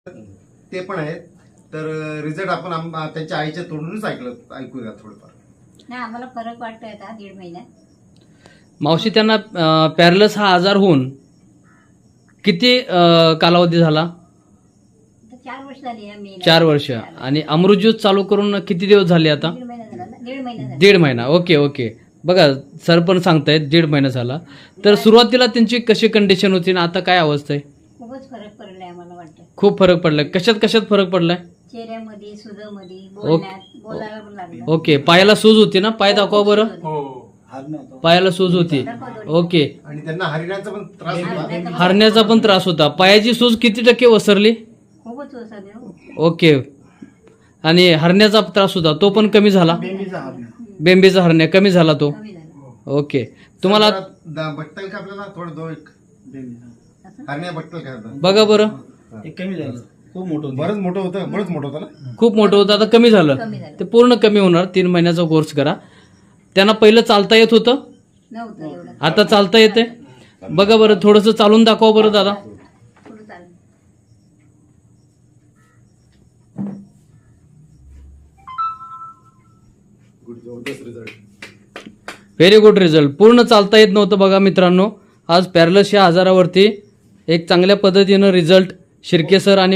ते पण आहेत. तर रिझल्ट आपण त्यांच्या आईच्या तोंडूनच ऐकूया थोडंफार. नाही, आम्हाला फरक वाटतोय आता 1.5 महिन्यात. मावशी, त्यांना पॅरालिस हा आजार होऊन किती कालावधी झाला? आता 4 वर्ष झाली आम्ही. 4 वर्ष. आणि अमृत ज्यूस चालू करून किती दिवस झाले आता? 1.5 महिना झाला ना. 1.5 महिना झाला. 1.5 महिना. Okay okay. बघा, सर पण सांगतायत 1.5 महिना झाला. तर सुरुवातीला त्यांची कशी कंडिशन होती आणि आता काय अवस्था आहे? खूपच फरक पडलाय आम्हाला वाटतं. खूप फरक पडलाय. कशात कशात फरक पडलाय? चेहऱ्यामध्ये, सुजमध्ये, बोलायला पण लागलं. ओके. पायाला सूज होती ना? पाय दाखवा बरं. पायाला सूज होती. ओके. आणि त्यांना हरिणाचा पण त्रास होता. हरण्याचा पण त्रास होता. पायाची सूज किती टक्के ओसरली? खूपच ओसरले हो. ओके. आणि हरण्याचा त्रास होता, तो पण कमी झाला? बेंबीचा हरण्या कमी झाला तो? कमी झालं. ओके. तुम्हाला बट्टल का आपल्याला थोडं हरण्या बट्टल का बघा बरं, कमी झालं. खूप मोठं होतं. बरंच मोठं होतं ना. खूप मोठं होतं, आता कमी झालं. कमी झालं. ते पूर्ण कमी होणार. 3 महिन्याचा कोर्स करा. त्यांना पहिलं चालता येत होतं, नव्हतं एवढं. आता चालता येते. बघा बरं, थोडंसं चालून दाखवा बरं दादा. थोडं चाललं. जबरदस्त रिझल्ट. Very good result. पूर्ण चालता येत नव्हतं बघा मित्रांनो. आज पॅरालिस या आजारावरती एक चांगल्या पद्धतीनं रिझल्ट शिर्के सर आणि